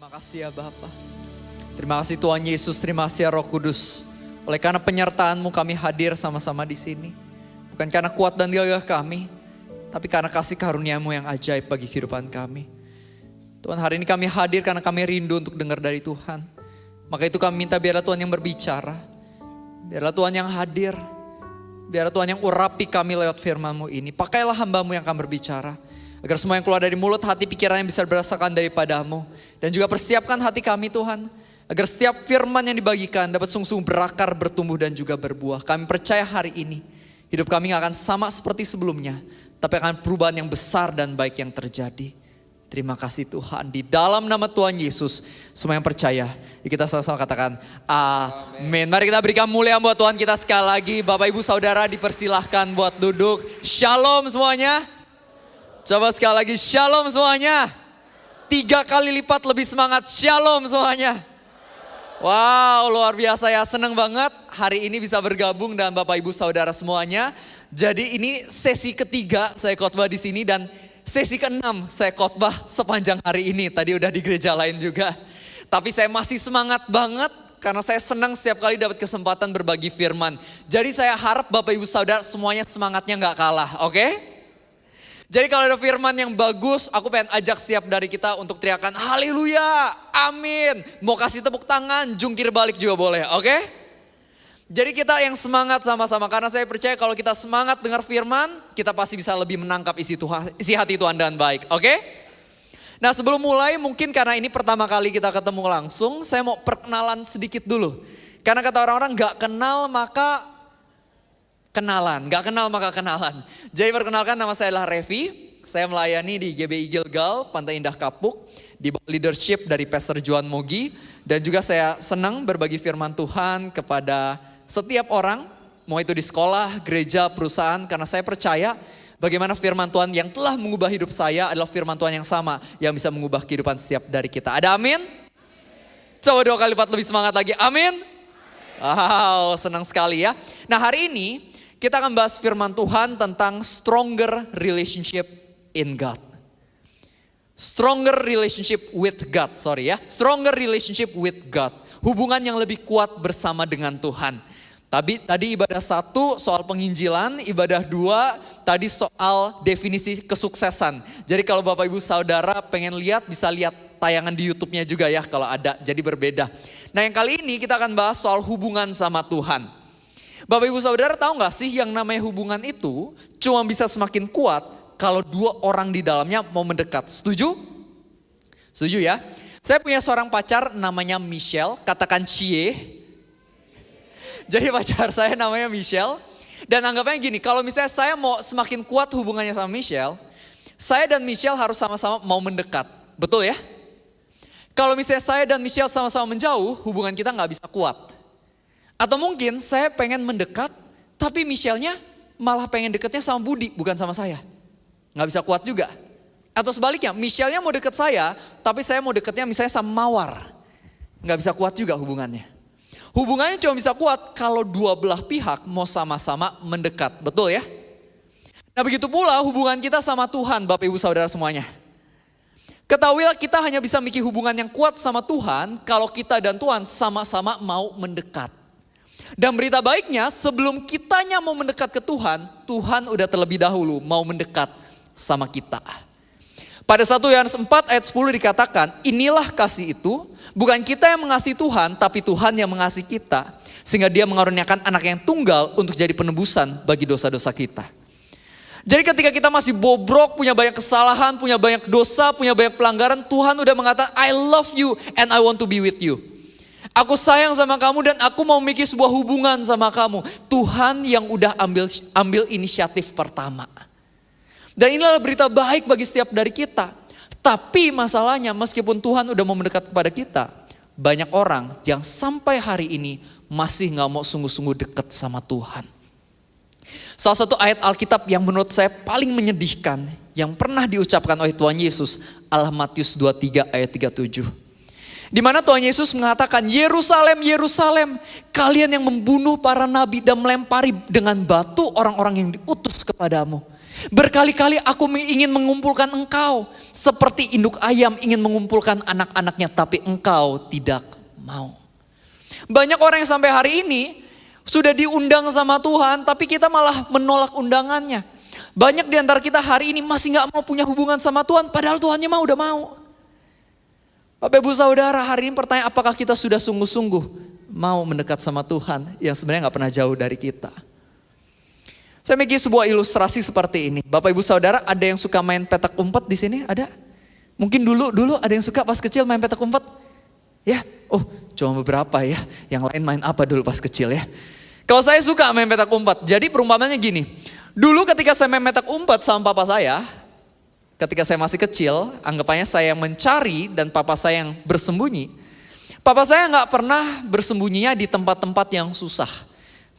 Terima kasih ya Bapa. Terima kasih Tuhan Yesus, terima kasih ya Roh Kudus. Oleh karena penyertaan-Mu kami hadir sama-sama di sini. Bukan karena kuat dan gagah kami, tapi karena kasih karunia-Mu yang ajaib bagi kehidupan kami. Tuhan, hari ini kami hadir karena kami rindu untuk dengar dari Tuhan. Maka itu kami minta biarlah Tuhan yang berbicara. Biarlah Tuhan yang hadir. Biarlah Tuhan yang urapi kami lewat firman-Mu ini. Pakailah hamba-Mu yang akan berbicara. Agar semua yang keluar dari mulut, hati, pikiran yang bisa berdasarkan daripada-Mu. Dan juga persiapkan hati kami Tuhan. Agar setiap firman yang dibagikan dapat sungguh-sungguh berakar, bertumbuh dan juga berbuah. Kami percaya hari ini hidup kami gak akan sama seperti sebelumnya. Tapi akan perubahan yang besar dan baik yang terjadi. Terima kasih Tuhan. Di dalam nama Tuhan Yesus, semua yang percaya, kita sama-sama katakan amin. Mari kita berikan mulia buat Tuhan kita sekali lagi. Bapak Ibu Saudara dipersilahkan buat duduk. Shalom semuanya. Coba sekali lagi, shalom semuanya. 3 kali lipat lebih semangat, shalom semuanya. Wow, luar biasa ya, senang banget hari ini bisa bergabung dan Bapak Ibu Saudara semuanya. Jadi ini sesi ketiga saya khotbah di sini dan sesi ke-6 saya khotbah sepanjang hari ini. Tadi udah di gereja lain juga. Tapi saya masih semangat banget karena saya senang setiap kali dapat kesempatan berbagi firman. Jadi saya harap Bapak Ibu Saudara semuanya semangatnya gak kalah, oke? Jadi kalau ada firman yang bagus, aku pengen ajak setiap dari kita untuk teriakan haleluya, amin. Mau kasih tepuk tangan, jungkir balik juga boleh, oke? Jadi kita yang semangat sama-sama, karena saya percaya kalau kita semangat dengar firman, kita pasti bisa lebih menangkap isi hati Tuhan dengan baik, oke? Nah sebelum mulai, mungkin karena ini pertama kali kita ketemu langsung, saya mau perkenalan sedikit dulu. Karena kata orang-orang gak kenal maka kenalan, gak kenal maka kenalan. Jadi perkenalkan, nama saya adalah Revi. Saya melayani di GBI Gilgal, Pantai Indah Kapuk. Di leadership dari Pastor Juan Mogi. Dan juga saya senang berbagi firman Tuhan kepada setiap orang. Mau itu di sekolah, gereja, perusahaan. Karena saya percaya bagaimana firman Tuhan yang telah mengubah hidup saya adalah firman Tuhan yang sama. Yang bisa mengubah kehidupan setiap dari kita. Ada amin? Coba 2 kali lipat lebih semangat lagi, amin? Wow, senang sekali ya. Nah hari ini kita akan bahas firman Tuhan tentang stronger relationship in God. Stronger relationship with God, Stronger relationship with God. Hubungan yang lebih kuat bersama dengan Tuhan. Tadi ibadah 1 soal penginjilan, ibadah 2 tadi soal definisi kesuksesan. Jadi kalau Bapak Ibu Saudara pengen lihat, bisa lihat tayangan di YouTube-nya juga ya kalau ada, jadi berbeda. Nah yang kali ini kita akan bahas soal hubungan sama Tuhan. Bapak Ibu Saudara tahu gak sih yang namanya hubungan itu cuma bisa semakin kuat kalau 2 orang di dalamnya mau mendekat. Setuju? Setuju ya? Saya punya seorang pacar namanya Michelle, katakan Cie. Jadi pacar saya namanya Michelle. Dan anggapnya gini, kalau misalnya saya mau semakin kuat hubungannya sama Michelle, saya dan Michelle harus sama-sama mau mendekat. Betul ya? Kalau misalnya saya dan Michelle sama-sama menjauh, hubungan kita gak bisa kuat. Atau mungkin saya pengen mendekat, tapi Michelle-nya malah pengen dekatnya sama Budi, bukan sama saya. Gak bisa kuat juga. Atau sebaliknya, Michelle-nya mau deket saya, tapi saya mau dekatnya misalnya sama Mawar. Gak bisa kuat juga hubungannya. Hubungannya cuma bisa kuat kalau 2 belah pihak mau sama-sama mendekat, betul ya? Nah begitu pula hubungan kita sama Tuhan, Bapak Ibu Saudara semuanya. Ketahuilah kita hanya bisa memiliki hubungan yang kuat sama Tuhan kalau kita dan Tuhan sama-sama mau mendekat. Dan berita baiknya sebelum kitanya mau mendekat ke Tuhan, Tuhan udah terlebih dahulu mau mendekat sama kita. Pada 1 Yohanes 4 ayat 10 dikatakan, inilah kasih itu, bukan kita yang mengasihi Tuhan, tapi Tuhan yang mengasihi kita. Sehingga dia mengaruniakan anak yang tunggal untuk jadi penebusan bagi dosa-dosa kita. Jadi ketika kita masih bobrok, punya banyak kesalahan, punya banyak dosa, punya banyak pelanggaran, Tuhan udah mengatakan, I love you and I want to be with you. Aku sayang sama kamu dan aku mau memiliki sebuah hubungan sama kamu. Tuhan yang udah ambil inisiatif pertama. Dan inilah berita baik bagi setiap dari kita. Tapi masalahnya meskipun Tuhan udah mau mendekat kepada kita, banyak orang yang sampai hari ini masih gak mau sungguh-sungguh dekat sama Tuhan. Salah satu ayat Alkitab yang menurut saya paling menyedihkan, yang pernah diucapkan oleh Tuhan Yesus, adalah Matius 23 ayat 37. Di mana Tuhan Yesus mengatakan, Yerusalem, Yerusalem, kalian yang membunuh para nabi dan melempari dengan batu orang-orang yang diutus kepadamu. Berkali-kali aku ingin mengumpulkan engkau. Seperti induk ayam ingin mengumpulkan anak-anaknya, tapi engkau tidak mau. Banyak orang yang sampai hari ini sudah diundang sama Tuhan, tapi kita malah menolak undangannya. Banyak di antara kita hari ini masih gak mau punya hubungan sama Tuhan, padahal Tuhannya mah udah mau. Bapak Ibu Saudara, hari ini pertanyaan, apakah kita sudah sungguh-sungguh mau mendekat sama Tuhan yang sebenarnya gak pernah jauh dari kita? Saya memiliki sebuah ilustrasi seperti ini. Bapak Ibu Saudara, ada yang suka main petak umpet di sini? Ada? Mungkin dulu ada yang suka pas kecil main petak umpet? Ya, oh cuma beberapa ya. Yang lain main apa dulu pas kecil ya? Kalau saya suka main petak umpet, jadi perumpamannya gini. Dulu ketika saya main petak umpet sama papa saya, ketika saya masih kecil, anggapannya saya yang mencari dan papa saya yang bersembunyi. Papa saya gak pernah bersembunyinya di tempat-tempat yang susah.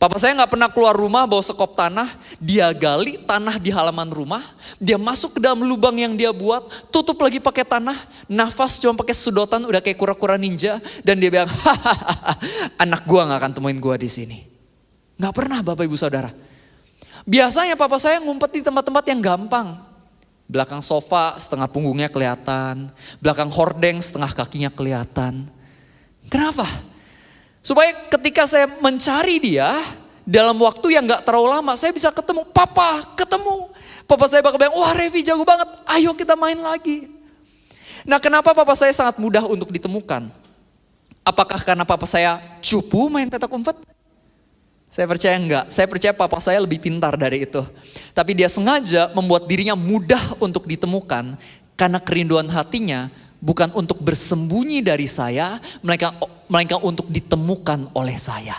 Papa saya gak pernah keluar rumah bawa sekop tanah, dia gali tanah di halaman rumah, dia masuk ke dalam lubang yang dia buat, tutup lagi pakai tanah, nafas cuma pakai sedotan udah kayak kura-kura ninja, dan dia bilang, hahaha, anak gua gak akan temuin gua di sini. Gak pernah Bapak Ibu Saudara. Biasanya papa saya ngumpet di tempat-tempat yang gampang. Belakang sofa setengah punggungnya kelihatan, belakang hordeng setengah kakinya kelihatan. Kenapa? Supaya ketika saya mencari dia, dalam waktu yang gak terlalu lama, saya bisa ketemu. Papa, ketemu. Papa saya bakal bilang, wah Revi jago banget, ayo kita main lagi. Nah kenapa papa saya sangat mudah untuk ditemukan? Apakah karena papa saya cupu main petak umpet? Saya percaya enggak, saya percaya papa saya lebih pintar dari itu. Tapi dia sengaja membuat dirinya mudah untuk ditemukan, karena kerinduan hatinya bukan untuk bersembunyi dari saya, melainkan untuk ditemukan oleh saya.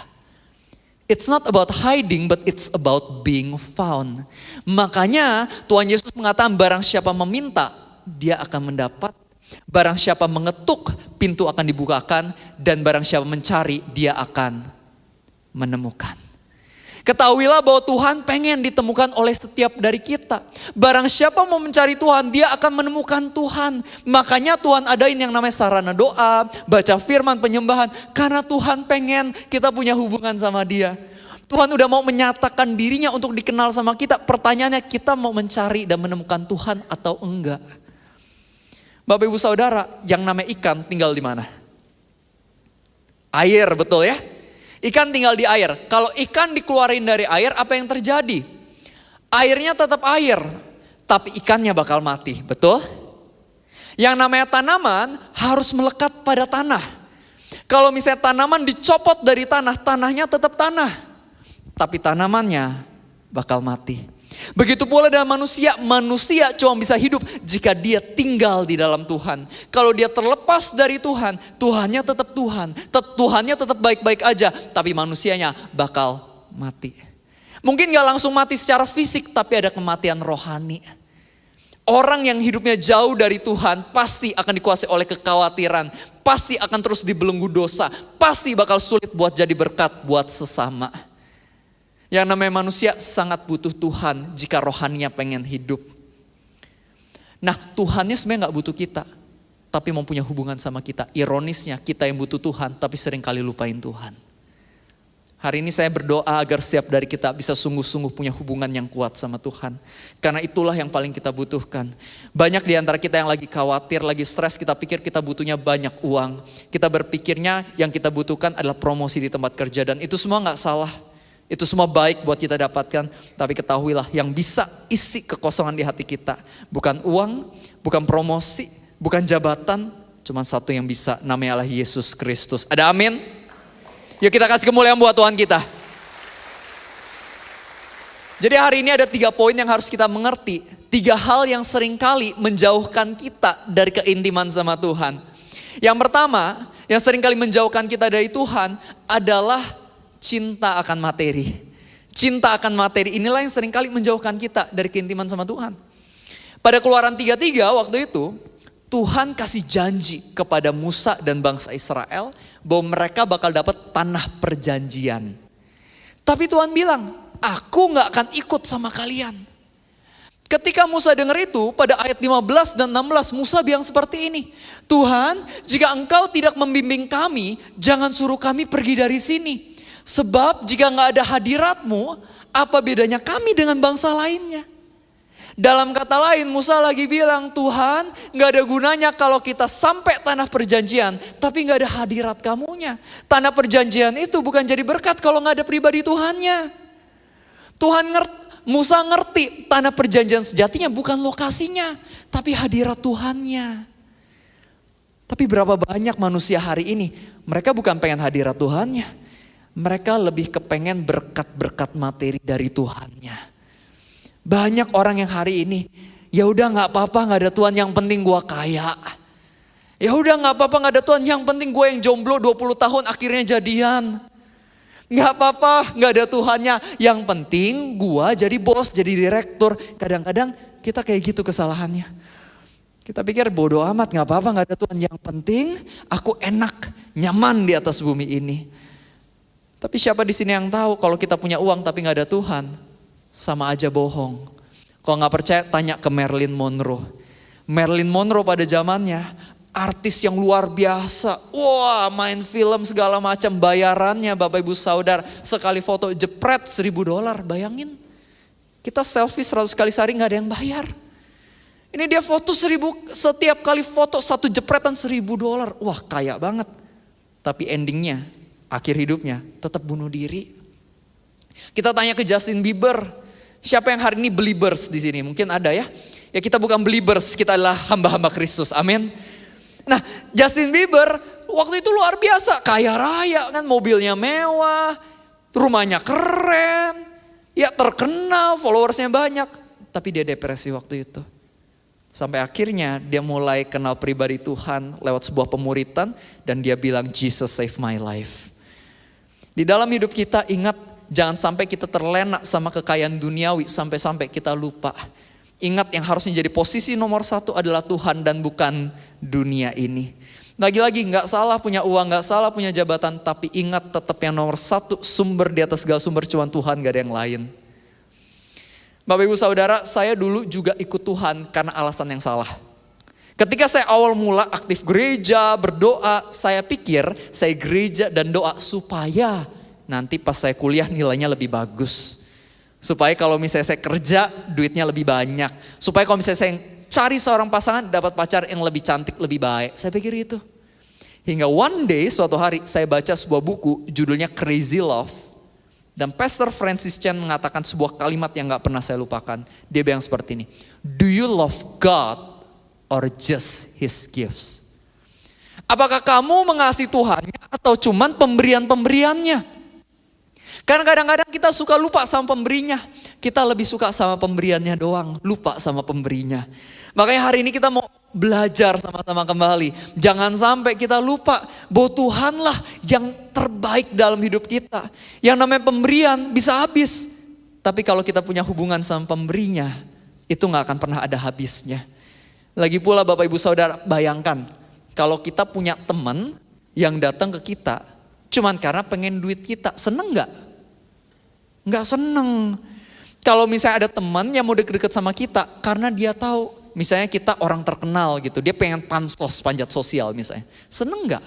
It's not about hiding, but it's about being found. Makanya Tuhan Yesus mengatakan barang siapa meminta, dia akan mendapat. Barang siapa mengetuk, pintu akan dibukakan. Dan barang siapa mencari, dia akan menemukan. Ketahuilah bahwa Tuhan pengen ditemukan oleh setiap dari kita. Barang siapa mau mencari Tuhan, dia akan menemukan Tuhan. Makanya Tuhan adain yang namanya sarana doa, baca firman, penyembahan. Karena Tuhan pengen kita punya hubungan sama dia. Tuhan udah mau menyatakan dirinya untuk dikenal sama kita. Pertanyaannya, kita mau mencari dan menemukan Tuhan atau enggak? Bapak Ibu Saudara, yang namanya ikan tinggal di mana? Air, betul ya? Ikan tinggal di air. Kalau ikan dikeluarin dari air, apa yang terjadi? Airnya tetap air, tapi ikannya bakal mati, betul? Yang namanya tanaman harus melekat pada tanah. Kalau misalnya tanaman dicopot dari tanah, tanahnya tetap tanah, tapi tanamannya bakal mati. Begitu pula dengan manusia, manusia cuma bisa hidup jika dia tinggal di dalam Tuhan. Kalau dia terlepas dari Tuhan, Tuhannya tetap Tuhan. Tuhannya tetap baik-baik aja, tapi manusianya bakal mati. Mungkin gak langsung mati secara fisik, tapi ada kematian rohani. Orang yang hidupnya jauh dari Tuhan pasti akan dikuasai oleh kekhawatiran. Pasti akan terus dibelenggu dosa. Pasti bakal sulit buat jadi berkat buat sesama. Yang namanya manusia sangat butuh Tuhan jika rohaninya pengen hidup. Nah Tuhannya sebenarnya gak butuh kita, tapi mau punya hubungan sama kita. Ironisnya kita yang butuh Tuhan, tapi seringkali lupain Tuhan. Hari ini saya berdoa agar setiap dari kita bisa sungguh-sungguh punya hubungan yang kuat sama Tuhan. Karena itulah yang paling kita butuhkan. Banyak di antara kita yang lagi khawatir, lagi stres, kita pikir kita butuhnya banyak uang. Kita berpikirnya yang kita butuhkan adalah promosi di tempat kerja, dan itu semua gak salah. Itu semua baik buat kita dapatkan, tapi ketahuilah yang bisa isi kekosongan di hati kita. Bukan uang, bukan promosi, bukan jabatan, cuma satu yang bisa, namanya adalah Yesus Kristus. Ada amin? Yuk kita kasih kemuliaan buat Tuhan kita. Jadi hari ini ada 3 poin yang harus kita mengerti. 3 hal yang seringkali menjauhkan kita dari keintiman sama Tuhan. Yang pertama, yang seringkali menjauhkan kita dari Tuhan adalah cinta akan materi. Cinta akan materi inilah yang seringkali menjauhkan kita dari keintiman sama Tuhan. Pada Keluaran 3:3 waktu itu, Tuhan kasih janji kepada Musa dan bangsa Israel bahwa mereka bakal dapat tanah perjanjian. Tapi Tuhan bilang, aku gak akan ikut sama kalian. Ketika Musa dengar itu, pada ayat 15 dan 16 Musa bilang seperti ini. Tuhan, jika engkau tidak membimbing kami, jangan suruh kami pergi dari sini. Sebab jika gak ada hadiratmu, apa bedanya kami dengan bangsa lainnya? Dalam kata lain, Musa lagi bilang, Tuhan, gak ada gunanya kalau kita sampai tanah perjanjian, tapi gak ada hadirat kamunya. Tanah perjanjian itu bukan jadi berkat kalau gak ada pribadi Tuhannya. Musa ngerti tanah perjanjian sejatinya bukan lokasinya, tapi hadirat Tuhannya. Tapi berapa banyak manusia hari ini, mereka bukan pengen hadirat Tuhannya. Mereka lebih kepengen berkat-berkat materi dari Tuhannya. Banyak orang yang hari ini, ya udah nggak apa-apa, nggak ada Tuhan, yang penting gue kaya. Ya udah nggak apa-apa, nggak ada Tuhan, yang penting gue yang jomblo 20 tahun akhirnya jadian. Nggak apa-apa, nggak ada Tuhannya, yang penting gue jadi bos, jadi direktur. Kadang-kadang kita kayak gitu kesalahannya. Kita pikir bodoh amat, nggak apa-apa, nggak ada Tuhan, yang penting aku enak, nyaman di atas bumi ini. Tapi siapa di sini yang tahu kalau kita punya uang tapi nggak ada Tuhan? Sama aja bohong. Kalau nggak percaya tanya ke Marilyn Monroe. Marilyn Monroe pada zamannya artis yang luar biasa. Wah, main film segala macam, bayarannya Bapak Ibu Saudara sekali foto jepret $1.000. Bayangin. Kita selfie 100 kali sehari nggak ada yang bayar. Ini dia foto 1.000, setiap kali foto satu jepretan $1.000. Wah, kaya banget. Tapi endingnya, akhir hidupnya tetap bunuh diri. Kita tanya ke Justin Bieber. Siapa yang hari ini believers di sini? Mungkin ada ya. Ya kita bukan believers, kita adalah hamba-hamba Kristus. Amin. Nah, Justin Bieber waktu itu luar biasa, kaya raya kan, mobilnya mewah, rumahnya keren, ya terkenal, followersnya banyak. Tapi dia depresi waktu itu. Sampai akhirnya dia mulai kenal pribadi Tuhan lewat sebuah pemuritan dan dia bilang, Jesus save my life. Di dalam hidup kita ingat, jangan sampai kita terlena sama kekayaan duniawi sampai-sampai kita lupa. Ingat yang harusnya jadi posisi nomor 1 adalah Tuhan dan bukan dunia ini. Lagi-lagi gak salah punya uang, gak salah punya jabatan, tapi ingat tetap yang nomor 1 sumber di atas segala sumber cuma Tuhan, gak ada yang lain. Bapak Ibu Saudara, saya dulu juga ikut Tuhan karena alasan yang salah. Ketika saya awal mula aktif gereja, berdoa, saya pikir saya gereja dan doa supaya nanti pas saya kuliah nilainya lebih bagus. Supaya kalau misalnya saya kerja duitnya lebih banyak. Supaya kalau misalnya saya cari seorang pasangan dapat pacar yang lebih cantik, lebih baik. Saya pikir itu. Hingga one day suatu hari saya baca sebuah buku judulnya Crazy Love. Dan Pastor Francis Chan mengatakan sebuah kalimat yang gak pernah saya lupakan. Dia bilang seperti ini. Do you love God or just His gifts? Apakah kamu mengasihi Tuhannya atau cuman pemberian-pemberiannya? Karena kadang-kadang kita suka lupa sama pemberinya. Kita lebih suka sama pemberiannya doang, lupa sama pemberinya. Makanya hari ini kita mau belajar sama-sama kembali. Jangan sampai kita lupa bahwa Tuhanlah yang terbaik dalam hidup kita. Yang namanya pemberian bisa habis. Tapi kalau kita punya hubungan sama pemberinya, itu gak akan pernah ada habisnya. Lagi pula Bapak Ibu Saudara, bayangkan kalau kita punya teman yang datang ke kita cuman karena pengen duit kita, seneng gak? Nggak seneng. Kalau misalnya ada teman yang mau deket-deket sama kita karena dia tahu misalnya kita orang terkenal gitu, dia pengen pansos, panjat sosial misalnya, seneng nggak?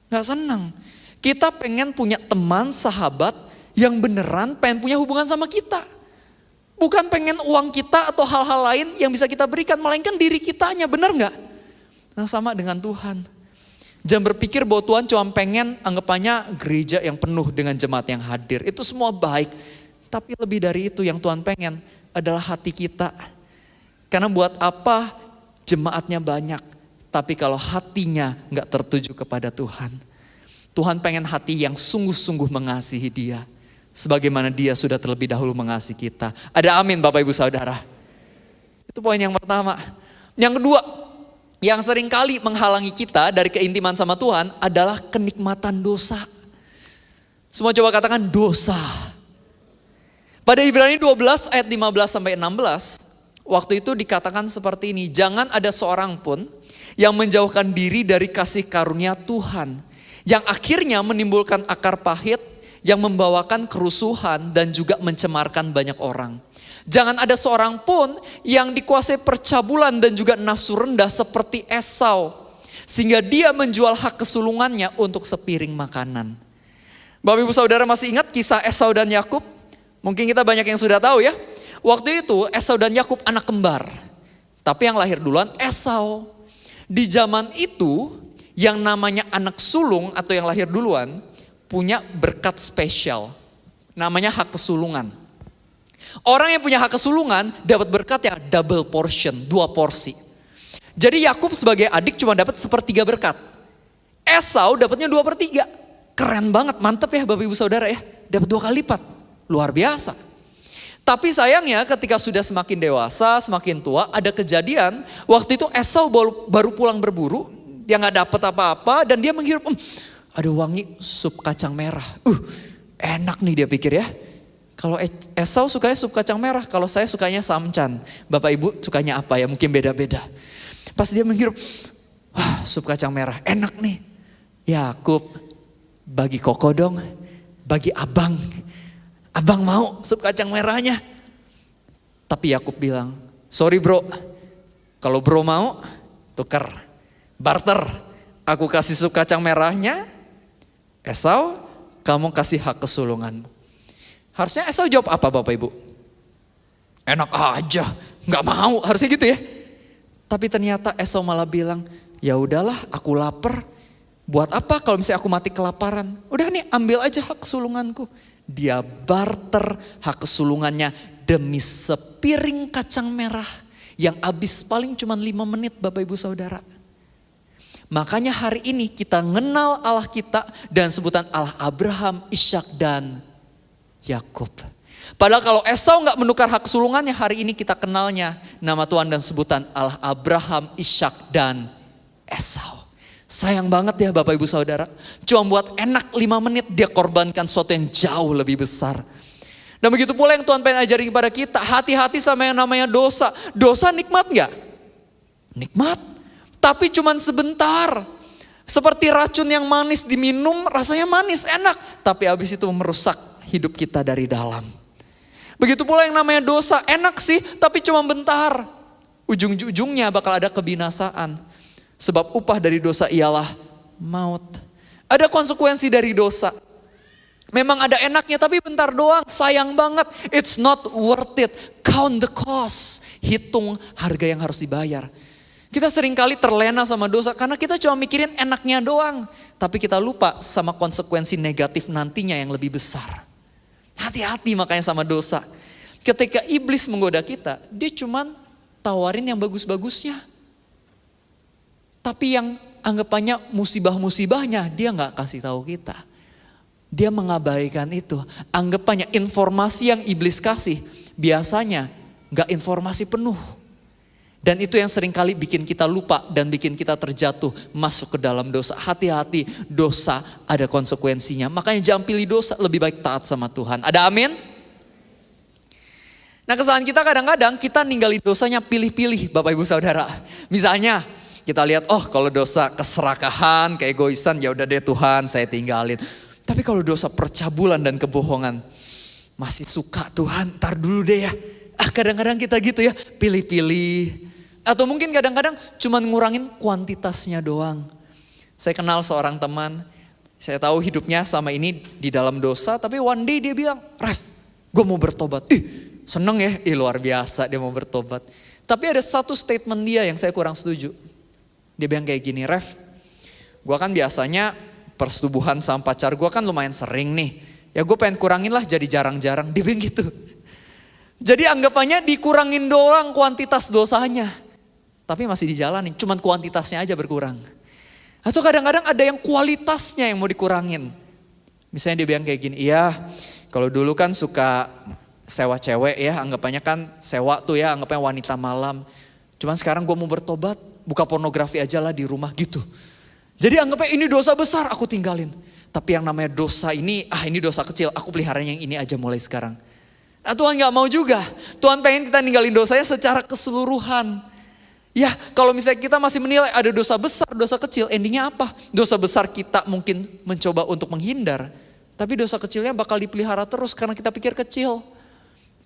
Nggak seneng. Kita pengen punya teman, sahabat yang beneran pengen punya hubungan sama kita. Bukan pengen uang kita atau hal-hal lain yang bisa kita berikan, melainkan diri kitanya, bener nggak? Nah sama dengan Tuhan. Jangan berpikir bahwa Tuhan cuma pengen anggapannya gereja yang penuh dengan jemaat yang hadir. Itu semua baik. Tapi lebih dari itu yang Tuhan pengen adalah hati kita. Karena buat apa jemaatnya banyak. Tapi kalau hatinya gak tertuju kepada Tuhan. Tuhan pengen hati yang sungguh-sungguh mengasihi Dia. Sebagaimana Dia sudah terlebih dahulu mengasihi kita. Ada amin Bapak Ibu Saudara. Itu poin yang pertama. Yang kedua, yang sering kali menghalangi kita dari keintiman sama Tuhan adalah kenikmatan dosa. Semua coba katakan dosa. Pada Ibrani 12 ayat 15 sampai 16, waktu itu dikatakan seperti ini, jangan ada seorang pun yang menjauhkan diri dari kasih karunia Tuhan, yang akhirnya menimbulkan akar pahit, yang membawakan kerusuhan dan juga mencemarkan banyak orang. Jangan ada seorang pun yang dikuasai percabulan dan juga nafsu rendah seperti Esau, sehingga dia menjual hak kesulungannya untuk sepiring makanan. Bapak Ibu Saudara masih ingat kisah Esau dan Yakub? Mungkin kita banyak yang sudah tahu ya. Waktu itu Esau dan Yakub anak kembar. Tapi yang lahir duluan Esau. Di zaman itu yang namanya anak sulung atau yang lahir duluan punya berkat spesial. Namanya hak kesulungan. Orang yang punya hak kesulungan dapat berkat ya double portion, 2 porsi. Jadi Yakub sebagai adik cuma dapat 1/3 berkat. Esau dapatnya 2/3. Keren banget, mantep ya Bapak Ibu Saudara ya. Dapat 2 kali lipat, luar biasa. Tapi sayangnya ketika sudah semakin dewasa, semakin tua, ada kejadian. Waktu itu Esau baru pulang berburu, dia gak dapat apa-apa dan dia menghirup, ada wangi sup kacang merah. Enak nih dia pikir ya. Kalau Esau sukanya sup kacang merah, kalau saya sukanya samcan. Bapak Ibu sukanya apa ya? Mungkin beda-beda. Pas dia menghirup, sup kacang merah, enak nih. Yakub, bagi Koko dong, bagi abang. Abang mau sup kacang merahnya. Tapi Yakub bilang, sorry bro, kalau bro mau, tuker, barter. Aku kasih sup kacang merahnya, Esau, kamu kasih hak kesulunganmu. Harusnya Esau jawab apa Bapak Ibu? Enak aja, nggak mau, harusnya gitu ya. Tapi ternyata Esau malah bilang, ya udahlah aku lapar. Buat apa kalau misalnya aku mati kelaparan? Udah nih ambil aja hak kesulunganku. Dia barter hak kesulungannya demi sepiring kacang merah yang habis paling cuma 5 menit Bapak Ibu Saudara. Makanya hari ini kita mengenal Allah kita dan sebutan Allah Abraham, Ishak dan Yakub. Padahal kalau Esau gak menukar hak kesulungannya, hari ini kita kenalnya nama Tuhan dan sebutan Allah Abraham, Ishak dan Esau. Sayang banget ya Bapak Ibu Saudara. Cuma buat enak 5 menit dia korbankan sesuatu yang jauh lebih besar. Dan begitu pula yang Tuhan pengen ajarin kepada kita. Hati-hati sama yang namanya dosa. Dosa nikmat gak? Nikmat. Tapi cuma sebentar. Seperti racun yang manis diminum rasanya manis enak. Tapi habis itu merusak hidup kita dari dalam. Begitu pula yang namanya dosa, enak sih tapi cuma bentar. Ujung-ujungnya bakal ada kebinasaan. Sebab upah dari dosa ialah maut. Ada konsekuensi dari dosa. Memang ada enaknya tapi bentar doang, sayang banget. It's not worth it. Count the cost. Hitung harga yang harus dibayar. Kita seringkali terlena sama dosa karena kita cuma mikirin enaknya doang. Tapi kita lupa sama konsekuensi negatif nantinya yang lebih besar. Hati-hati makanya sama dosa. Ketika iblis menggoda kita, dia cuman tawarin yang bagus-bagusnya. Tapi yang anggapannya musibah-musibahnya dia gak kasih tahu kita. Dia mengabaikan itu. Anggapannya informasi yang iblis kasih biasanya gak informasi penuh. Dan itu yang seringkali bikin kita lupa dan bikin kita terjatuh masuk ke dalam dosa. Hati-hati, dosa ada konsekuensinya. Makanya jangan pilih dosa, lebih baik taat sama Tuhan. Ada amin? Nah kesalahan kita kadang-kadang kita ninggalin dosanya pilih-pilih Bapak Ibu Saudara. Misalnya kita lihat kalau dosa keserakahan, keegoisan ya udah deh Tuhan saya tinggalin. Tapi kalau dosa percabulan dan kebohongan masih suka Tuhan ntar dulu deh ya. Kadang-kadang kita gitu ya pilih-pilih. Atau mungkin kadang-kadang cuma ngurangin kuantitasnya doang. Saya kenal seorang teman, saya tahu hidupnya sama ini di dalam dosa, tapi one day dia bilang, Ref, gue mau bertobat. Seneng ya, luar biasa dia mau bertobat. Tapi ada satu statement dia yang saya kurang setuju. Dia bilang kayak gini, Ref, gue kan biasanya persetubuhan sama pacar gue kan lumayan sering nih. Ya gue pengen kurangin lah jadi jarang-jarang, dia bilang gitu. Jadi anggapannya dikurangin doang kuantitas dosanya. Tapi masih dijalanin, cuman kuantitasnya aja berkurang. Atau kadang-kadang ada yang kualitasnya yang mau dikurangin. Misalnya dia bilang kayak gini, iya kalau dulu kan suka sewa cewek ya, anggapannya kan sewa tuh ya, anggapannya wanita malam. Cuman sekarang gue mau bertobat, buka pornografi aja lah di rumah gitu. Jadi anggapnya ini dosa besar, aku tinggalin. Tapi yang namanya dosa ini, ini dosa kecil, aku peliharanya yang ini aja mulai sekarang. Nah Tuhan gak mau juga, Tuhan pengen kita ninggalin dosanya secara keseluruhan. Ya kalau misalnya kita masih menilai ada dosa besar, dosa kecil, endingnya apa? Dosa besar kita mungkin mencoba untuk menghindar. Tapi dosa kecilnya bakal dipelihara terus karena kita pikir kecil.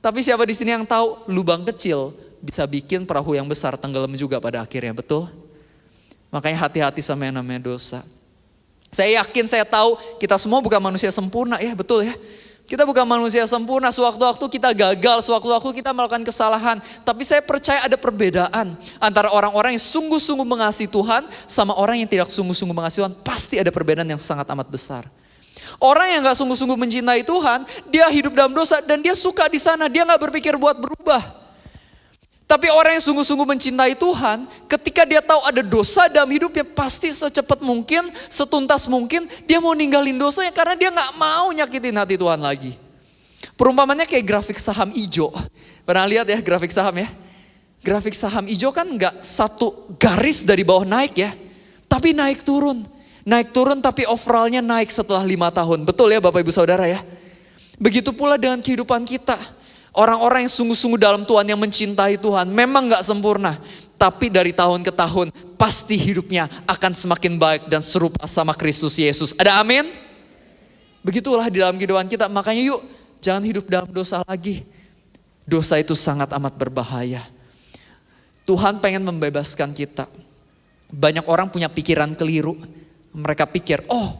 Tapi siapa di sini yang tahu lubang kecil bisa bikin perahu yang besar tenggelam juga pada akhirnya, betul? Makanya hati-hati sama yang namanya dosa. Saya yakin, saya tahu kita semua bukan manusia sempurna ya, betul ya. Kita bukan manusia sempurna, sewaktu-waktu kita gagal, sewaktu-waktu kita melakukan kesalahan. Tapi saya percaya ada perbedaan antara orang-orang yang sungguh-sungguh mengasihi Tuhan sama orang yang tidak sungguh-sungguh mengasihi Tuhan. Pasti ada perbedaan yang sangat amat besar. Orang yang gak sungguh-sungguh mencintai Tuhan, dia hidup dalam dosa dan dia suka di sana, dia gak berpikir buat berubah. Tapi orang yang sungguh-sungguh mencintai Tuhan, ketika dia tahu ada dosa dalam hidupnya, pasti secepat mungkin, setuntas mungkin, dia mau ninggalin dosanya karena dia gak mau nyakitin hati Tuhan lagi. Perumpamannya kayak grafik saham hijau. Pernah lihat ya grafik saham ya? Grafik saham hijau kan gak satu garis dari bawah naik ya, tapi naik turun. Naik turun tapi overallnya naik setelah 5 tahun. Betul ya Bapak Ibu Saudara ya? Begitu pula dengan kehidupan kita. Orang-orang yang sungguh-sungguh dalam Tuhan, yang mencintai Tuhan, memang gak sempurna. Tapi dari tahun ke tahun, pasti hidupnya akan semakin baik dan serupa sama Kristus Yesus. Ada amin? Begitulah di dalam kehidupan kita. Makanya yuk, jangan hidup dalam dosa lagi. Dosa itu sangat amat berbahaya. Tuhan pengen membebaskan kita. Banyak orang punya pikiran keliru. Mereka pikir, oh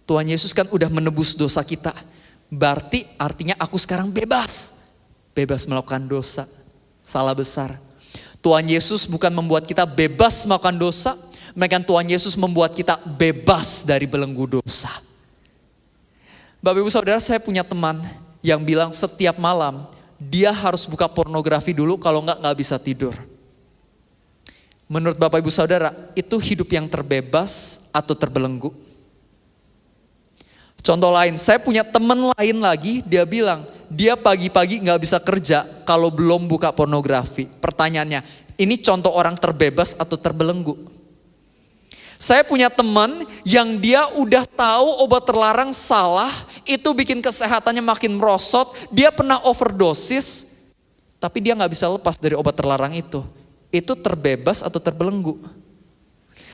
Tuhan Yesus kan udah menebus dosa kita. Berarti artinya aku sekarang bebas. Bebas melakukan dosa. Salah besar. Tuhan Yesus bukan membuat kita bebas melakukan dosa. Melainkan Tuhan Yesus membuat kita bebas dari belenggu dosa. Bapak Ibu Saudara, saya punya teman yang bilang setiap malam dia harus buka pornografi dulu, kalau nggak bisa tidur. Menurut Bapak Ibu Saudara, itu hidup yang terbebas atau terbelenggu? Contoh lain, saya punya teman lain lagi, dia bilang, dia pagi-pagi gak bisa kerja kalau belum buka pornografi. Pertanyaannya, ini contoh orang terbebas atau terbelenggu? Saya punya teman yang dia udah tahu obat terlarang salah, itu bikin kesehatannya makin merosot, dia pernah overdosis, tapi dia gak bisa lepas dari obat terlarang itu. Itu terbebas atau terbelenggu?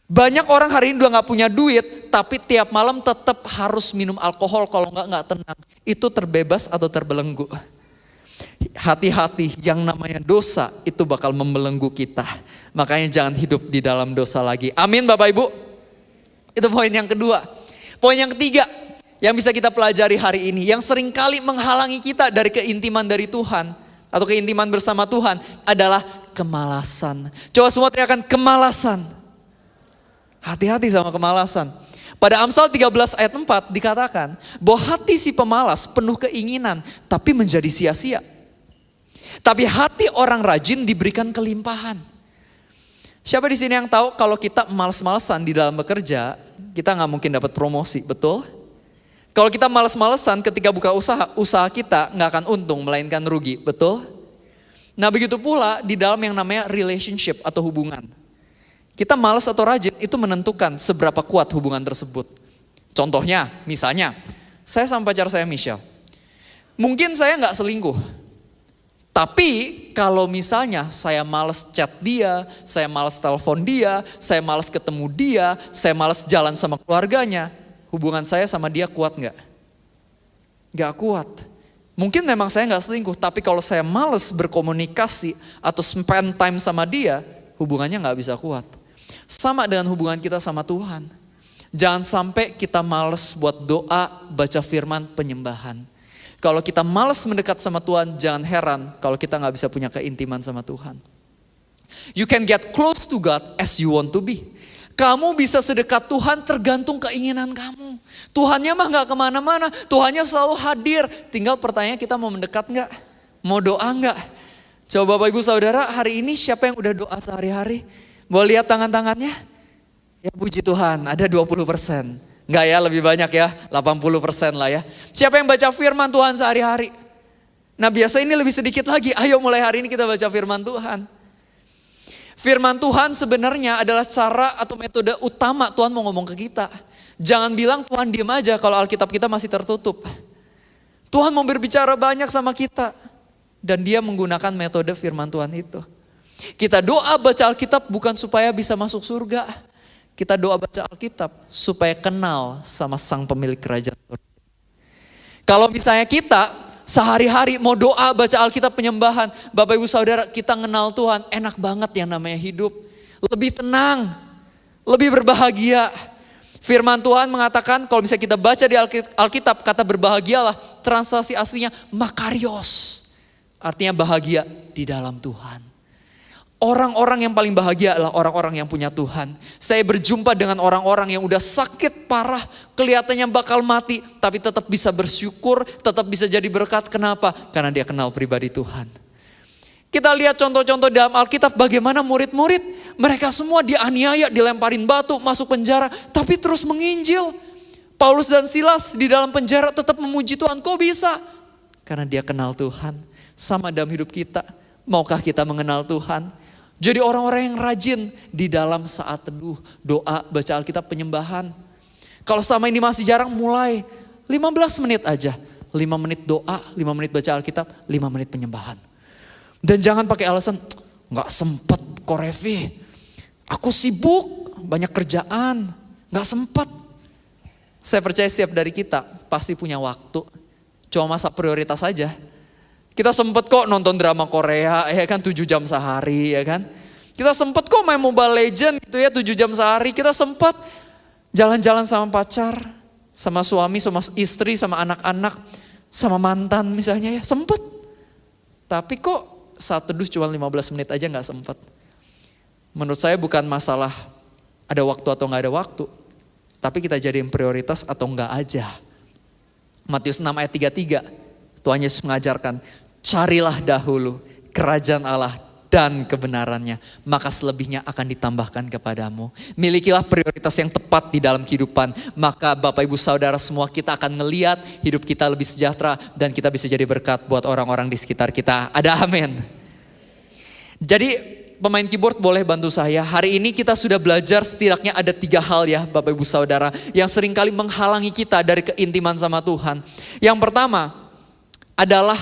Banyak orang hari ini udah gak punya duit, tapi tiap malam tetap harus minum alkohol, kalau gak tenang. Itu terbebas atau terbelenggu? Hati-hati, yang namanya dosa itu bakal membelenggu kita. Makanya jangan hidup di dalam dosa lagi. Amin Bapak Ibu. Itu poin yang kedua. Poin yang ketiga yang bisa kita pelajari hari ini, yang seringkali menghalangi kita dari keintiman dari Tuhan atau keintiman bersama Tuhan adalah kemalasan. Coba semua teriakan kemalasan. Hati-hati sama kemalasan. Pada Amsal 13 ayat 4 dikatakan bahwa hati si pemalas penuh keinginan tapi menjadi sia-sia. Tapi hati orang rajin diberikan kelimpahan. Siapa di sini yang tahu kalau kita malas-malasan di dalam bekerja, kita gak mungkin dapat promosi, betul? Kalau kita malas-malasan ketika buka usaha kita gak akan untung melainkan rugi, betul? Nah begitu pula di dalam yang namanya relationship atau hubungan. Kita malas atau rajin itu menentukan seberapa kuat hubungan tersebut. Contohnya, misalnya, saya sama pacar saya Michelle. Mungkin saya gak selingkuh. Tapi kalau misalnya saya malas chat dia, saya malas telepon dia, saya malas ketemu dia, saya malas jalan sama keluarganya, hubungan saya sama dia kuat gak? Gak kuat. Mungkin memang saya gak selingkuh, tapi kalau saya malas berkomunikasi atau spend time sama dia, hubungannya gak bisa kuat. Sama dengan hubungan kita sama Tuhan. Jangan sampai kita malas buat doa, baca firman, penyembahan. Kalau kita malas mendekat sama Tuhan, jangan heran kalau kita gak bisa punya keintiman sama Tuhan. You can get close to God as you want to be. Kamu bisa sedekat Tuhan tergantung keinginan kamu. Tuhannya mah gak kemana-mana, Tuhannya selalu hadir. Tinggal pertanyaan kita mau mendekat gak? Mau doa gak? Coba Bapak Ibu Saudara, hari ini siapa yang udah doa sehari-hari? Boleh lihat tangan-tangannya? Ya puji Tuhan, ada 20%. Enggak ya, lebih banyak ya, 80% lah ya. Siapa yang baca firman Tuhan sehari-hari? Nah biasa ini lebih sedikit lagi, ayo mulai hari ini kita baca firman Tuhan. Firman Tuhan sebenarnya adalah cara atau metode utama Tuhan mau ngomong ke kita. Jangan bilang Tuhan diam aja kalau Alkitab kita masih tertutup. Tuhan mau berbicara banyak sama kita. Dan dia menggunakan metode firman Tuhan itu. Kita doa baca Alkitab bukan supaya bisa masuk surga. Kita doa baca Alkitab supaya kenal sama sang pemilik kerajaan surga. Kalau misalnya kita sehari-hari mau doa baca Alkitab penyembahan, Bapak Ibu Saudara kita kenal Tuhan, enak banget yang namanya hidup. Lebih tenang, lebih berbahagia. Firman Tuhan mengatakan kalau misalnya kita baca di Alkitab kata berbahagialah, translasi aslinya makarios. Artinya bahagia di dalam Tuhan. Orang-orang yang paling bahagia adalah orang-orang yang punya Tuhan. Saya berjumpa dengan orang-orang yang udah sakit parah, kelihatannya bakal mati, tapi tetap bisa bersyukur, tetap bisa jadi berkat. Kenapa? Karena dia kenal pribadi Tuhan. Kita lihat contoh-contoh dalam Alkitab bagaimana murid-murid, mereka semua dianiaya, dilemparin batu, masuk penjara, tapi terus menginjil. Paulus dan Silas di dalam penjara tetap memuji Tuhan. Kok bisa? Karena dia kenal Tuhan. Sama dalam hidup kita, maukah kita mengenal Tuhan? Jadi orang-orang yang rajin di dalam saat teduh, doa, baca Alkitab, penyembahan. Kalau sama ini masih jarang, mulai 15 menit aja. 5 menit doa, 5 menit baca Alkitab, 5 menit penyembahan. Dan jangan pakai alasan, gak sempet kok Revi. Aku sibuk, banyak kerjaan, gak sempet. Saya percaya setiap dari kita pasti punya waktu. Cuma masa prioritas saja. Kita sempet kok nonton drama Korea, ya kan 7 jam sehari, ya kan. Kita sempet kok main Mobile Legends gitu ya 7 jam sehari. Kita sempet jalan-jalan sama pacar, sama suami, sama istri, sama anak-anak, sama mantan misalnya ya, sempet. Tapi kok saat teduh cuma 15 menit aja gak sempet. Menurut saya bukan masalah ada waktu atau gak ada waktu. Tapi kita jadiin prioritas atau enggak aja. Matius 6 ayat 33, Tuhan Yesus mengajarkan, carilah dahulu kerajaan Allah dan kebenarannya, maka selebihnya akan ditambahkan kepadamu. Milikilah prioritas yang tepat di dalam kehidupan, maka Bapak Ibu Saudara semua kita akan ngelihat hidup kita lebih sejahtera dan kita bisa jadi berkat buat orang-orang di sekitar kita. Ada amin. Jadi pemain keyboard boleh bantu saya. Hari ini kita sudah belajar setidaknya ada 3 hal ya Bapak Ibu Saudara yang seringkali menghalangi kita dari keintiman sama Tuhan. Yang pertama adalah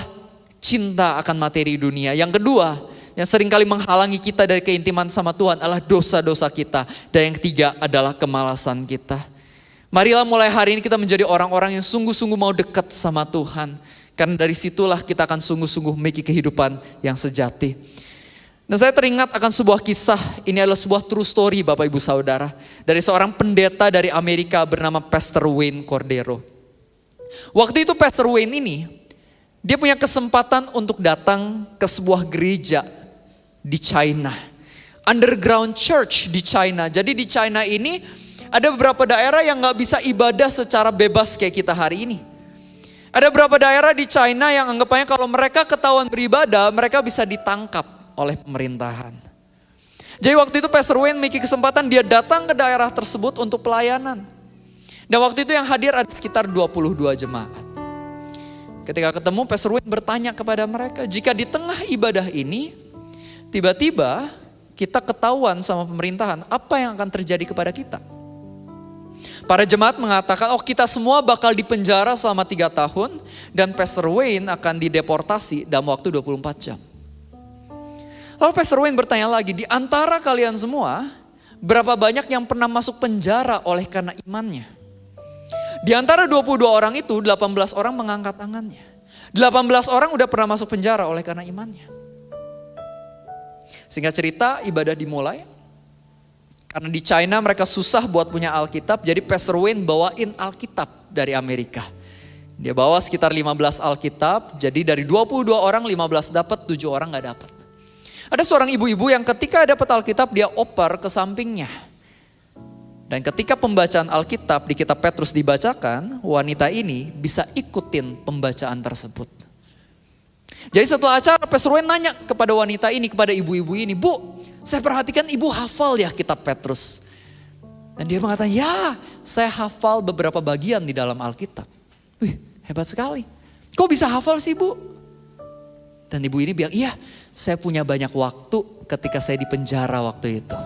cinta akan materi dunia. Yang kedua yang seringkali menghalangi kita dari keintiman sama Tuhan adalah dosa-dosa kita. Dan yang ketiga adalah kemalasan kita. Marilah mulai hari ini kita menjadi orang-orang yang sungguh-sungguh mau dekat sama Tuhan. Karena dari situlah kita akan sungguh-sungguh memiliki kehidupan yang sejati. Dan saya teringat akan sebuah kisah, ini adalah sebuah true story Bapak Ibu Saudara. Dari seorang pendeta dari Amerika bernama Pastor Wayne Cordeiro. Waktu itu Pastor Wayne ini, dia punya kesempatan untuk datang ke sebuah gereja di China. Underground church di China. Jadi di China ini ada beberapa daerah yang gak bisa ibadah secara bebas kayak kita hari ini. Ada beberapa daerah di China yang anggapannya kalau mereka ketahuan beribadah, mereka bisa ditangkap oleh pemerintahan. Jadi waktu itu Pastor Wayne memiliki kesempatan dia datang ke daerah tersebut untuk pelayanan. Dan waktu itu yang hadir ada sekitar 22 jemaat. Ketika ketemu Pastor Wayne bertanya kepada mereka, jika di tengah ibadah ini tiba-tiba kita ketahuan sama pemerintahan, apa yang akan terjadi kepada kita? Para jemaat mengatakan, oh kita semua bakal dipenjara selama 3 tahun dan Pastor Wayne akan dideportasi dalam waktu 24 jam. Lalu Pastor Wayne bertanya lagi, di antara kalian semua, berapa banyak yang pernah masuk penjara oleh karena imannya? Di antara 22 orang itu, 18 orang mengangkat tangannya. 18 orang udah pernah masuk penjara oleh karena imannya. Singkat cerita, ibadah dimulai. Karena di China mereka susah buat punya Alkitab, jadi Pastor Wayne bawain Alkitab dari Amerika. Dia bawa sekitar 15 Alkitab, jadi dari 22 orang 15 dapat, 7 orang gak dapat. Ada seorang ibu-ibu yang ketika dapat Alkitab dia oper ke sampingnya. Dan ketika pembacaan Alkitab di kitab Petrus dibacakan, wanita ini bisa ikutin pembacaan tersebut. Jadi setelah acara Pastor Wayne nanya kepada wanita ini, kepada ibu-ibu ini, Bu, saya perhatikan ibu hafal ya kitab Petrus. Dan dia mengatakan, ya saya hafal beberapa bagian di dalam Alkitab. Wih, hebat sekali. Kok bisa hafal sih Bu? Dan ibu ini bilang, iya saya punya banyak waktu ketika saya di penjara waktu itu.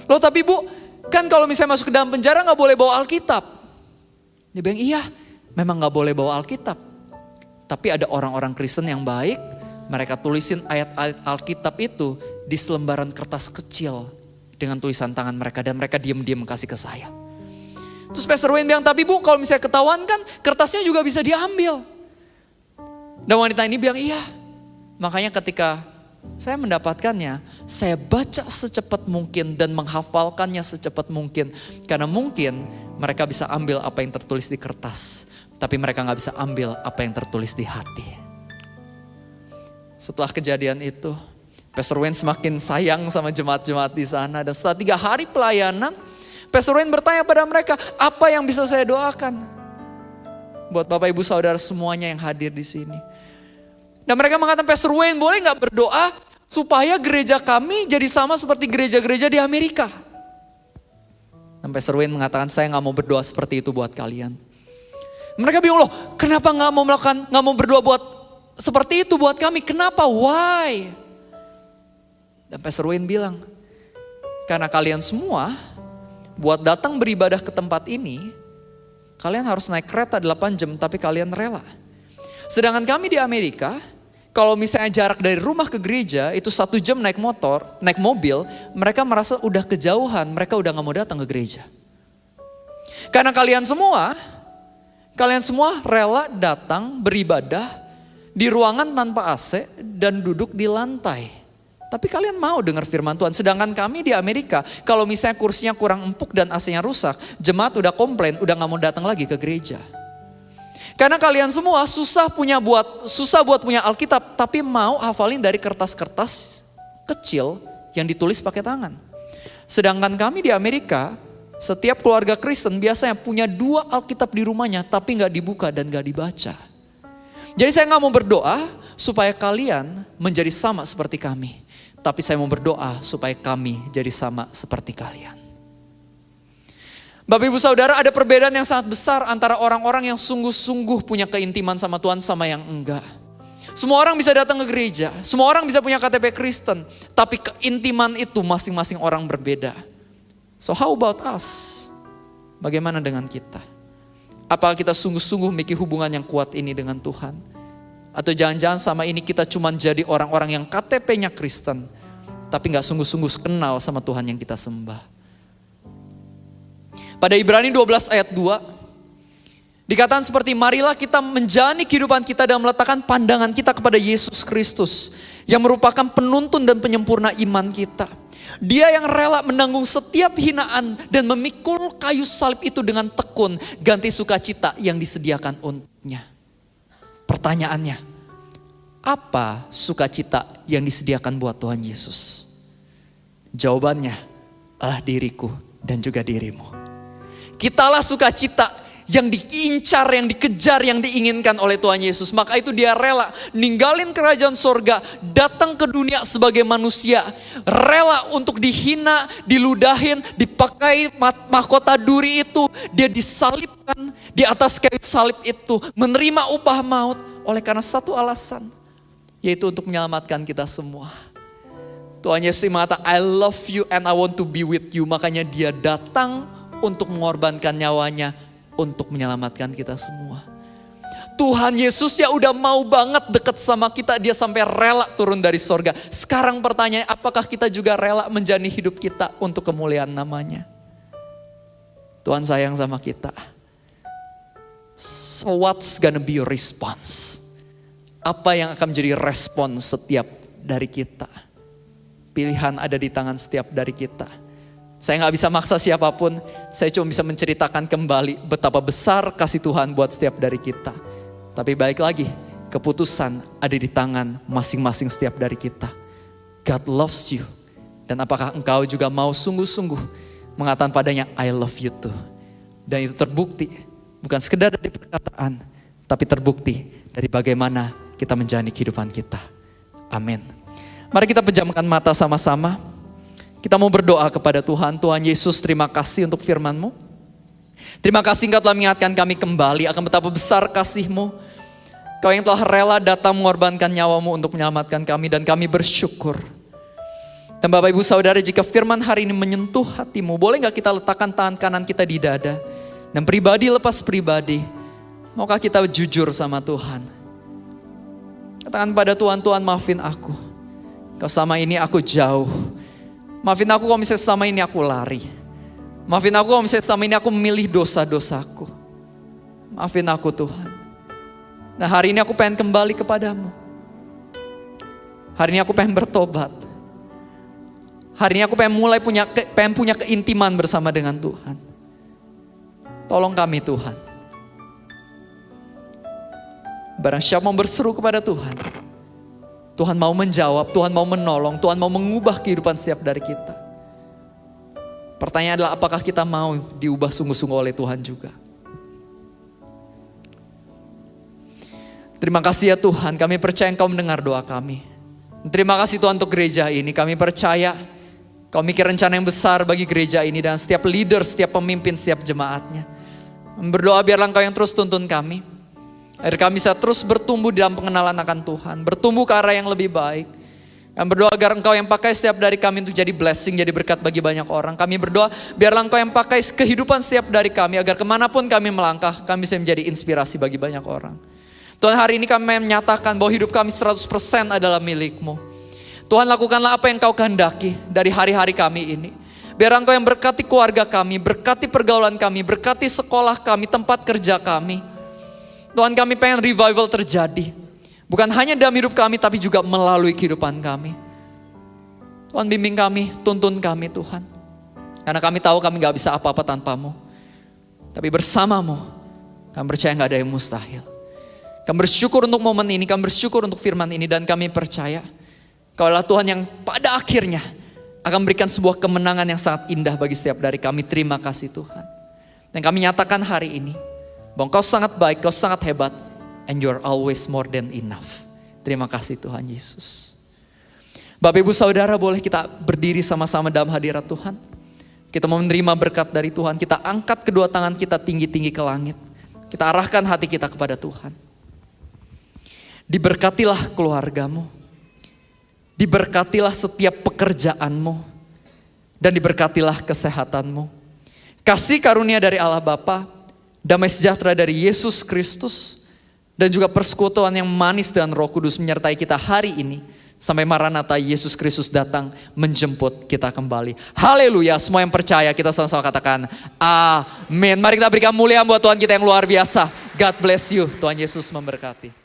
Loh tapi Bu, kan kalau misalnya masuk ke dalam penjara gak boleh bawa Alkitab. Dia bilang, iya memang gak boleh bawa Alkitab. Tapi ada orang-orang Kristen yang baik, mereka tulisin ayat-ayat Alkitab itu di selembaran kertas kecil dengan tulisan tangan mereka. Dan mereka diam-diam kasih ke saya. Terus Pastor Wayne bilang, tapi Bu kalau misalnya ketahuan kan kertasnya juga bisa diambil. Dan wanita ini bilang, iya. Makanya ketika saya mendapatkannya, saya baca secepat mungkin dan menghafalkannya secepat mungkin. Karena mungkin mereka bisa ambil apa yang tertulis di kertas. tapi mereka gak bisa ambil apa yang tertulis di hati. Setelah kejadian itu, Pastor Wayne semakin sayang sama jemaat-jemaat di sana. Dan setelah 3 hari pelayanan, Pastor Wayne bertanya pada mereka, apa yang bisa saya doakan? Buat Bapak Ibu Saudara semuanya yang hadir di sini. Dan mereka mengatakan, Pastor Wayne boleh gak berdoa supaya gereja kami jadi sama seperti gereja-gereja di Amerika? Dan Pastor Wayne mengatakan, saya gak mau berdoa seperti itu buat kalian. Mereka bingung, loh kenapa gak mau berdoa buat seperti itu buat kami? Kenapa? Why? Dan Pastor Wayne bilang, karena kalian semua buat datang beribadah ke tempat ini, kalian harus naik kereta 8 jam tapi kalian rela. Sedangkan kami di Amerika, kalau misalnya jarak dari rumah ke gereja itu 1 jam naik mobil, mereka merasa udah kejauhan, mereka udah gak mau datang ke gereja. Karena kalian semua rela datang beribadah di ruangan tanpa AC dan duduk di lantai. Tapi kalian mau dengar firman Tuhan. Sedangkan kami di Amerika, kalau misalnya kursinya kurang empuk dan AC-nya rusak, jemaat udah komplain, udah gak mau datang lagi ke gereja. Karena kalian semua susah buat punya Alkitab, tapi mau hafalin dari kertas-kertas kecil yang ditulis pakai tangan. Sedangkan kami di Amerika, setiap keluarga Kristen biasanya punya 2 Alkitab di rumahnya, tapi gak dibuka dan gak dibaca. Jadi saya gak mau berdoa supaya kalian menjadi sama seperti kami. Tapi saya mau berdoa supaya kami jadi sama seperti kalian. Bapak Ibu Saudara, ada perbedaan yang sangat besar antara orang-orang yang sungguh-sungguh punya keintiman sama Tuhan sama yang enggak. Semua orang bisa datang ke gereja, semua orang bisa punya KTP Kristen, tapi keintiman itu masing-masing orang berbeda. So how about us? Bagaimana dengan kita? Apakah kita sungguh-sungguh memiliki hubungan yang kuat ini dengan Tuhan? Atau jangan-jangan sama ini kita cuma jadi orang-orang yang KTP-nya Kristen, tapi gak sungguh-sungguh kenal sama Tuhan yang kita sembah. Pada Ibrani 12 ayat 2, dikatakan seperti marilah kita menjalani kehidupan kita dan meletakkan pandangan kita kepada Yesus Kristus, yang merupakan penuntun dan penyempurna iman kita. Dia yang rela menanggung setiap hinaan dan memikul kayu salib itu dengan tekun, ganti sukacita yang disediakan untuknya. Pertanyaannya, apa sukacita yang disediakan buat Tuhan Yesus? Jawabannya, diriku dan juga dirimu. Kitalah sukacita yang diincar, yang dikejar, yang diinginkan oleh Tuhan Yesus. Maka itu dia rela ninggalin kerajaan sorga, datang ke dunia sebagai manusia. Rela untuk dihina, diludahin, dipakai mahkota duri itu. Dia disalibkan di atas kayu salib itu, menerima upah maut oleh karena satu alasan, yaitu untuk menyelamatkan kita semua. Tuhan Yesus mengatakan, I love you and I want to be with you. Makanya dia datang untuk mengorbankan nyawanya untuk menyelamatkan kita semua. Tuhan Yesus ya udah mau banget deket sama kita, dia sampai rela turun dari sorga. Sekarang pertanyaannya, apakah kita juga rela menjalani hidup kita untuk kemuliaan namanya? Tuhan sayang sama kita. So what's gonna be your response? Apa yang akan menjadi respon setiap dari kita? Pilihan ada di tangan setiap dari kita. Saya gak bisa maksa siapapun, saya cuma bisa menceritakan kembali betapa besar kasih Tuhan buat setiap dari kita. Tapi balik lagi, keputusan ada di tangan masing-masing setiap dari kita. God loves you. Dan apakah engkau juga mau sungguh-sungguh mengatakan padanya, I love you too. Dan itu terbukti, bukan sekedar dari perkataan, tapi terbukti dari bagaimana kita menjalani kehidupan kita. Amin. Mari kita pejamkan mata sama-sama. Kita mau berdoa kepada Tuhan. Tuhan Yesus, terima kasih untuk firman-Mu. Terima kasih Engkau telah mengingatkan kami kembali akan betapa besar kasih-Mu. Kau yang telah rela datang mengorbankan nyawa-Mu untuk menyelamatkan kami, dan kami bersyukur. Dan Bapak Ibu Saudara, jika firman hari ini menyentuh hatimu, boleh gak kita letakkan tangan kanan kita di dada, dan pribadi lepas pribadi, maukah kita jujur sama Tuhan? Katakan pada Tuhan, Tuhan maafin aku. Kau selama ini aku jauh. Maafin aku kalau misalnya selama ini aku lari. Maafin aku kalau misalnya selama ini aku memilih dosa-dosaku. Maafin aku Tuhan. Nah hari ini aku pengen kembali kepadamu. Hari ini aku pengen bertobat. Hari ini aku pengen punya keintiman bersama dengan Tuhan. Tolong kami Tuhan. Barang siapa mau berseru kepada Tuhan, Tuhan mau menjawab, Tuhan mau menolong, Tuhan mau mengubah kehidupan setiap dari kita. Pertanyaan adalah apakah kita mau diubah sungguh-sungguh oleh Tuhan juga. Terima kasih ya Tuhan, kami percaya Engkau mendengar doa kami. Terima kasih Tuhan untuk gereja ini, kami percaya Kau mikir rencana yang besar bagi gereja ini dan setiap leader, setiap pemimpin, setiap jemaatnya. Berdoa biarlah Engkau yang terus tuntun kami. Agar kami bisa terus bertumbuh dalam pengenalan akan Tuhan. Bertumbuh ke arah yang lebih baik. Kami berdoa agar Engkau yang pakai setiap dari kami untuk jadi blessing, jadi berkat bagi banyak orang. Kami berdoa biarlah Engkau yang pakai kehidupan setiap dari kami. Agar kemanapun kami melangkah, kami bisa menjadi inspirasi bagi banyak orang. Tuhan, hari ini kami menyatakan bahwa hidup kami 100% adalah milik-Mu. Tuhan, lakukanlah apa yang Kau kehendaki dari hari-hari kami ini. Biar Engkau yang berkati keluarga kami, berkati pergaulan kami, berkati sekolah kami, tempat kerja kami. Tuhan, kami pengen revival terjadi. Bukan hanya dalam hidup kami, tapi juga melalui kehidupan kami. Tuhan, bimbing kami, tuntun kami Tuhan. Karena kami tahu kami gak bisa apa-apa tanpa-Mu. Tapi bersama-Mu, kami percaya gak ada yang mustahil. Kami bersyukur untuk momen ini, kami bersyukur untuk firman ini, dan kami percaya Kau adalah Tuhan yang pada akhirnya akan memberikan sebuah kemenangan yang sangat indah bagi setiap dari kami. Terima kasih Tuhan. Dan kami nyatakan hari ini bahwa Kau sangat baik, Kau sangat hebat, and you're always more than enough. Terima kasih Tuhan Yesus. Bapak Ibu Saudara, boleh kita berdiri sama-sama dalam hadirat Tuhan. Kita mau menerima berkat dari Tuhan. Kita angkat kedua tangan kita tinggi-tinggi ke langit. Kita arahkan hati kita kepada Tuhan. Diberkatilah keluargamu. Diberkatilah setiap pekerjaanmu. Dan diberkatilah kesehatanmu. Kasih karunia dari Allah Bapa, damai sejahtera dari Yesus Kristus, dan juga persekutuan yang manis dan Roh Kudus menyertai kita hari ini. Sampai Maranatha Yesus Kristus datang menjemput kita kembali. Haleluya, semua yang percaya kita sama-sama katakan amin. Mari kita berikan mulia buat Tuhan kita yang luar biasa. God bless you, Tuhan Yesus memberkati.